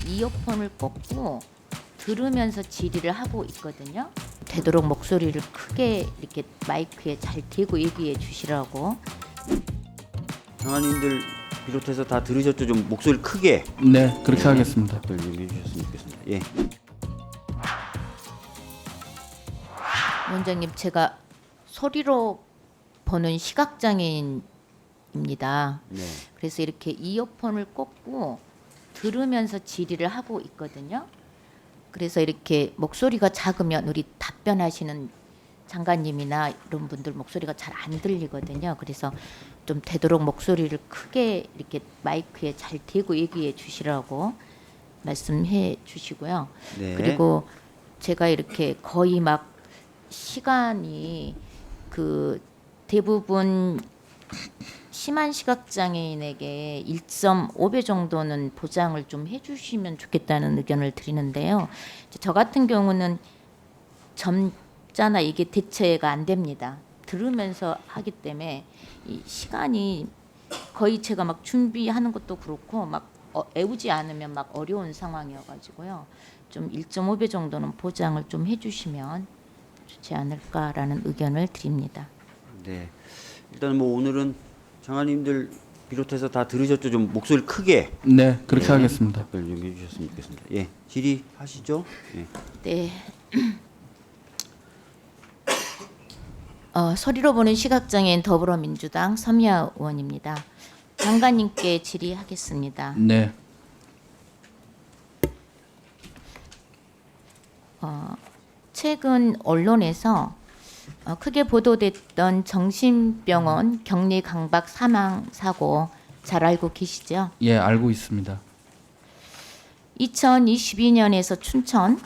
이어폰을 꽂고 들으면서 질의를 하고 있거든요. 되도록 목소리를 크게 이렇게 마이크에 잘 대고 얘기해 주시라고. 장관님들 비롯해서 다 들으셨죠? 좀 목소리 크게 네, 그렇게 하겠습니다. 답변 좀 해주셨으면 좋겠습니다. 예. 위원장님, 제가 소리로 보는 시각장애인입니다. 네. 그래서 이렇게 이어폰을 꽂고 들으면서 질의를 하고 있거든요. 그래서 이렇게 목소리가 작으면 우리 답변하시는 장관님이나 이런 분들 목소리가 잘 안 들리거든요. 그래서 좀 되도록 목소리를 크게 이렇게 마이크에 잘 대고 얘기해 주시라고 말씀해 주시고요. 네. 그리고 제가 이렇게 거의 막 시간이 그 대부분 심한 시각장애인에게 1.5배 정도는 보장을 좀 해주시면 좋겠다는 의견을 드리는데요. 저 같은 경우는 점자나 이게 대체가 안 됩니다. 들으면서 하기 때문에 이 시간이 거의 제가 막 준비하는 것도 그렇고 막 애우지 않으면 막 어려운 상황이어가지고요. 좀 1.5배 정도는 보장을 좀 해주시면 좋지 않을까라는 의견을 드립니다. 네. 일단 뭐 오늘은 장관님들 비롯해서 다 들으셨죠? 좀 목소리 크게 네, 그렇게 하겠습니다. 답변 좀 해주셨으면 좋겠습니다. 예. 질의하시죠? 예. 네. 소리로 보는 시각장애인 더불어민주당 서미아 의원입니다. 장관님께 질의하겠습니다. 네, 최근 언론에서 크게 보도됐던 정신병원 격리 강박 사망 사고 잘 알고 계시죠? 예, 알고 있습니다. 2022년에서 춘천,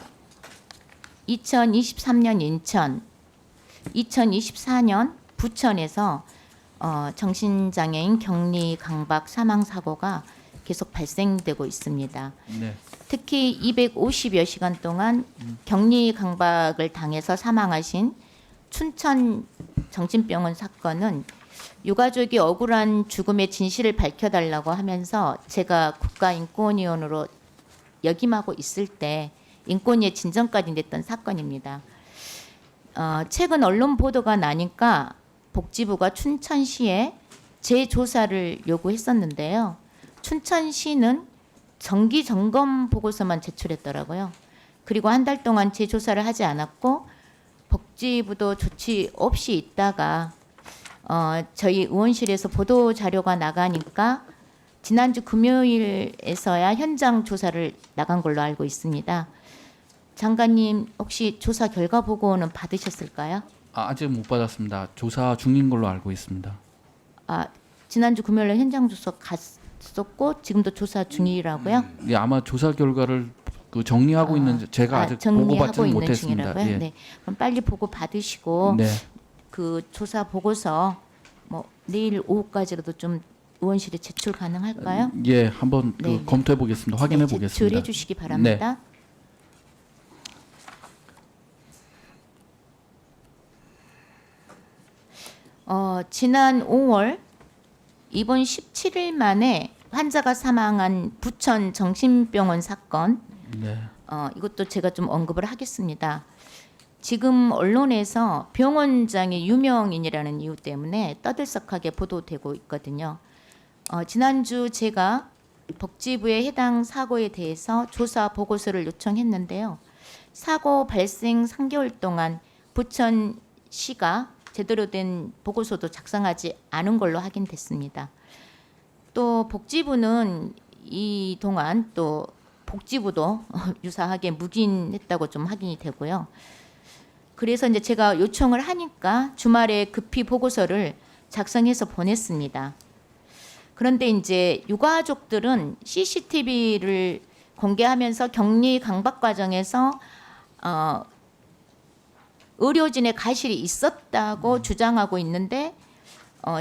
2023년 인천, 2024년 부천에서 정신장애인 격리 강박 사망 사고가 계속 발생되고 있습니다. 네, 특히 250여 시간 동안 격리 강박을 당해서 사망하신 춘천 정신병원 사건은 유가족이 억울한 죽음의 진실을 밝혀달라고 하면서 제가 국가인권위원으로 역임하고 있을 때 인권위에 진정까지 냈던 사건입니다. 최근 언론 보도가 나니까 복지부가 춘천시에 재조사를 요구했었는데요. 춘천시는 정기 점검 보고서만 제출했더라고요. 그리고 한 달 동안 재조사를 하지 않았고 복지부도 조치 없이 있다가 저희 의원실에서 보도 자료가 나가니까 지난주 금요일에서야 현장 조사를 나간 걸로 알고 있습니다. 장관님 혹시 조사 결과 보고는 받으셨을까요? 아직 못 받았습니다. 조사 중인 걸로 알고 있습니다. 지난주 금요일에 현장 조사 갔었고 지금도 조사 중이라고요? 예, 아마 조사 결과를 정리하고 있는 제가 아직 정리하고 보고받지는 있는 못했습니다. 중이라고요? 예. 네. 그럼 빨리 보고 받으시고 네, 그 조사 보고서 뭐 내일 오후까지라도 좀 의원실에 제출 가능할까요? 예, 한번 네. 검토해 보겠습니다. 확인해 네, 보겠습니다. 제출해 주시기 바랍니다. 지난 5월 이번 17일 만에 환자가 사망한 부천 정신병원 사건 네, 이것도 제가 좀 언급을 하겠습니다. 지금 언론에서 병원장이 유명인이라는 이유 때문에 떠들썩하게 보도되고 있거든요. 지난주 제가 복지부에 해당 사고에 대해서 조사 보고서를 요청했는데요. 사고 발생 3개월 동안 부천시가 제대로 된 보고서도 작성하지 않은 걸로 확인됐습니다. 또 복지부는 이 동안 또 복지부도 유사하게 묵인했다고 좀 확인이 되고요. 그래서 이제 제가 요청을 하니까 주말에 급히 보고서를 작성해서 보냈습니다. 그런데 이제 유가족들은 CCTV를 공개하면서 격리 강박 과정에서 의료진의 가실이 있었다고 주장하고 있는데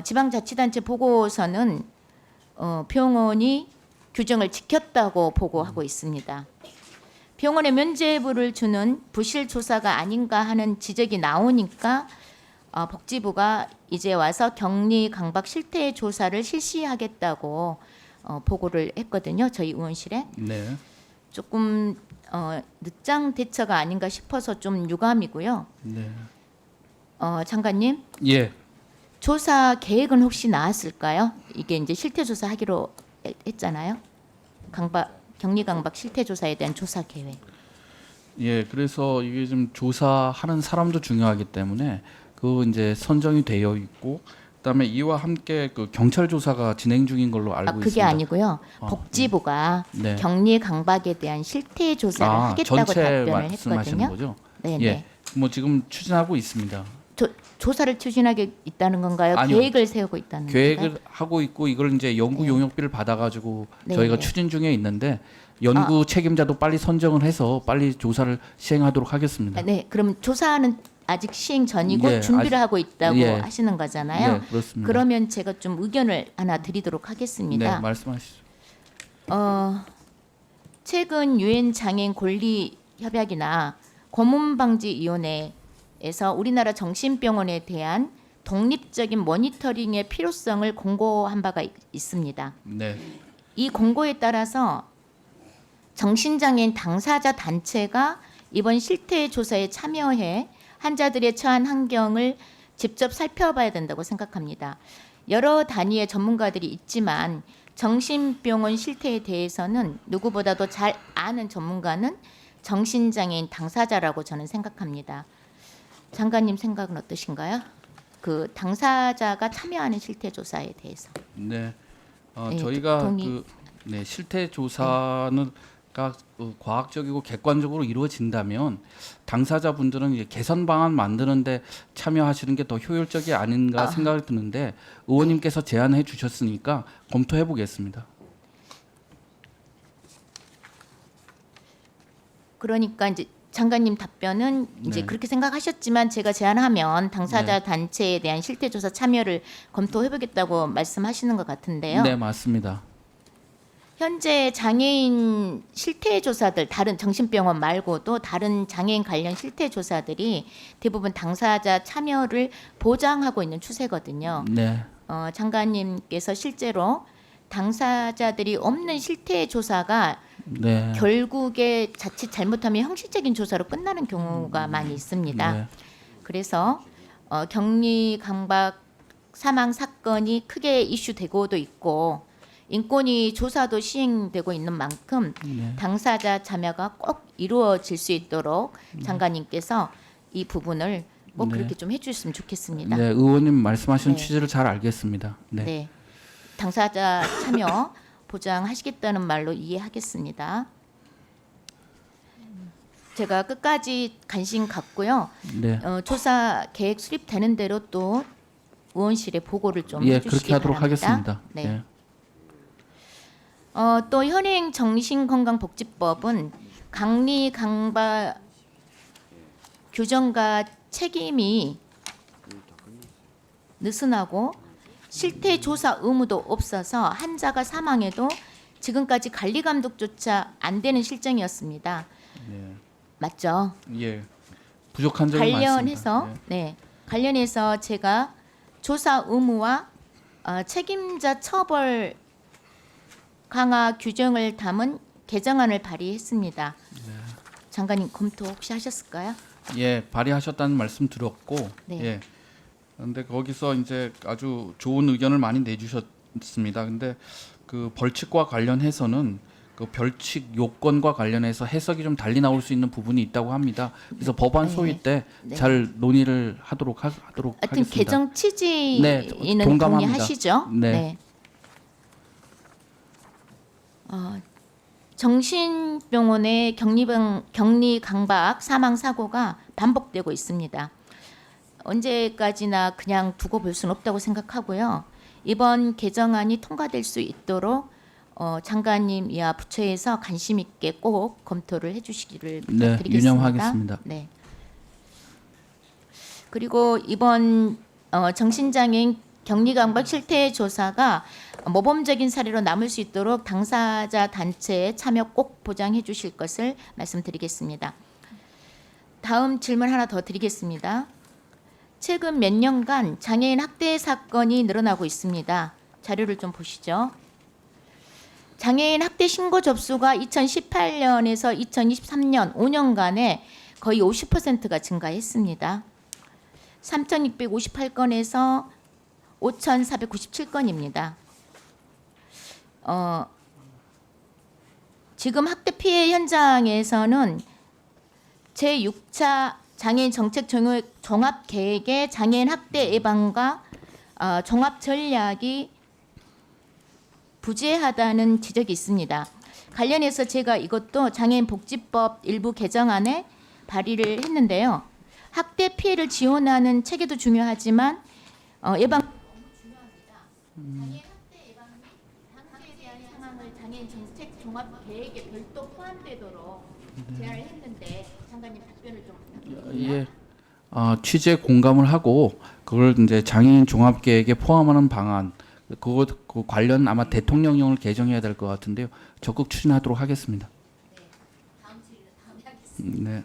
지방자치단체 보고서는 병원이 규정을 지켰다고 보고하고 있습니다. 병원에 면죄부를 주는 부실 조사가 아닌가 하는 지적이 나오니까 복지부가 이제 와서 격리 강박 실태 조사를 실시하겠다고 보고를 했거든요. 저희 의원실에. 네, 조금 늦장 대처가 아닌가 싶어서 좀 유감이고요. 네. 장관님, 예. 조사 계획은 혹시 나왔을까요? 이게 이제 실태 조사하기로 했잖아요. 격리 강박 실태 조사에 대한 조사 계획. 예. 그래서 이게 좀 조사하는 사람도 중요하기 때문에 그 이제 선정이 되어 있고 그다음에 이와 함께 그 경찰 조사가 진행 중인 걸로 알고 그게 있습니다. 아니고요. 복지부가 네. 격리 강박에 대한 실태 조사를 하겠다고 전체 답변을 말씀하시는 했거든요. 거죠? 네네. 예. 뭐 지금 추진하고 있습니다. 조사를 추진하게 있다는 건가요? 아니요. 계획을 세우고 있다는 건가요? 계획을 하고 있고 이걸 이제 연구 네. 용역비를 받아가지고 네, 저희가 네. 추진 중에 있는데 연구 책임자도 빨리 선정을 해서 빨리 조사를 시행하도록 하겠습니다. 네, 그럼 조사는 아직 시행 전이고 예, 준비를 아직- 하고 있다고 예. 하시는 거잖아요. 네, 그렇습니다. 그러면 제가 좀 의견을 하나 드리도록 하겠습니다. 네, 말씀하시죠. 최근 유엔 장애인 권리 협약이나 고문방지위원회에서 우리나라 정신병원에 대한 독립적인 모니터링의 필요성을 공고한 바가 있습니다. 네, 이 공고에 따라서 정신장애인 당사자 단체가 이번 실태 조사에 참여해 환자들의 처한 환경을 직접 살펴봐야 된다고 생각합니다. 여러 단위의 전문가들이 있지만 정신병원 실태에 대해서는 누구보다도 잘 아는 전문가는 정신장애인 당사자라고 저는 생각합니다. 장관님 생각은 어떠신가요? 그 당사자가 참여하는 실태 조사에 대해서. 네. 네, 저희가 동의- 그 실태 조사는 과학적이고 객관적으로 이루어진다면 당사자분들은 이제 개선 방안 만드는데 참여하시는 게 더 효율적이 아닌가 생각이 드는데 의원님께서 제안해 주셨으니까 검토해 보겠습니다. 그러니까 이제 장관님 답변은 이제 네. 그렇게 생각하셨지만 제가 제안하면 당사자 네. 단체에 대한 실태 조사 참여를 검토해보겠다고 말씀하시는 것 같은데요. 네, 맞습니다. 현재 장애인 실태 조사들 다른 정신병원 말고도 다른 장애인 관련 실태 조사들이 대부분 당사자 참여를 보장하고 있는 추세거든요. 네, 장관님께서 실제로 당사자들이 없는 실태 조사가 네, 결국에 자칫 잘못하면 형식적인 조사로 끝나는 경우가 많이 있습니다. 네, 그래서 격리 강박 사망 사건이 크게 이슈되고도 있고 인권위 조사도 시행되고 있는 만큼 네. 당사자 참여가 꼭 이루어질 수 있도록 장관님께서 이 부분을 꼭 네. 그렇게 좀 해주셨으면 좋겠습니다. 네, 의원님 말씀하시는 네. 취지를 잘 알겠습니다. 네, 네. 당사자 참여 보장하시겠다는 말로 이해하겠습니다. 제가 끝까지 관심 갖고요. 네, 조사 계획 수립되는 대로 또 의원실에 보고를 좀 예, 해주시기 그렇게 하도록 바랍니다. 하겠습니다. 네. 예. 또 현행 정신건강복지법은 격리 강박 규정과 책임이 느슨하고 실태 조사 의무도 없어서 환자가 사망해도 지금까지 관리 감독조차 안 되는 실정이었습니다. 네. 맞죠? 예, 부족한 점이 관련해서 많습니다. 네, 관련해서 제가 조사 의무와 책임자 처벌 강화 규정을 담은 개정안을 발의했습니다. 장관님 검토 혹시 하셨을까요? 예, 발의하셨다는 말씀 들었고, 네. 예. 그런데 거기서 이제 아주 좋은 의견을 많이 내주셨습니다. 근데 그 벌칙과 관련해서는 그 벌칙 요건과 관련해서 해석이 좀 달리 나올 수 있는 부분이 있다고 합니다. 그래서 법안 네. 소위 때 네. 잘 논의를 하도록 하여튼 하겠습니다. 개정 취지는 네, 동감합니다. 동의하시죠? 네. 정신병원의 격리 강박 사망 사고가 반복되고 있습니다. 언제까지나 그냥 두고 볼 수는 없다고 생각하고요. 이번 개정안이 통과될 수 있도록 장관님 이하 부처에서 관심 있게 꼭 검토를 해주시기를 네, 부탁드리겠습니다. 유념하겠습니다. 네. 그리고 이번 정신장애인 격리강박 실태 조사가 모범적인 사례로 남을 수 있도록 당사자 단체의 참여 꼭 보장해 주실 것을 말씀드리겠습니다. 다음 질문 하나 더 드리겠습니다. 최근 몇 년간 장애인 학대 사건이 늘어나고 있습니다. 자료를 좀 보시죠. 장애인 학대 신고 접수가 2018년에서 2023년 5년간에 거의 50%가 증가했습니다. 3,658건에서 5,497건입니다. 지금 학대 피해 현장에서는 제6차 장애인 정책 종합 계획의 장애인 학대 예방과 종합 전략이 부재하다는 지적이 있습니다. 관련해서 제가 이것도 장애인 복지법 일부 개정안에 발의를 했는데요. 학대 피해를 지원하는 체계도 중요하지만 예방 너무 중요합니다. 장애인 학대 예방 및 방지에 대한 상황을 장애인 정책 종합 계획에 별도 포함되도록 제안을 했는데 장관님 답변을 좀 부탁드립니다. 예. 취재 공감을 하고 그걸 이제 장애인 종합 계획에 포함하는 방안 그 관련 아마 대통령령을 개정해야 될 것 같은데요. 적극 추진하도록 하겠습니다. 다음 질의는 다음에 하겠습니다. 네.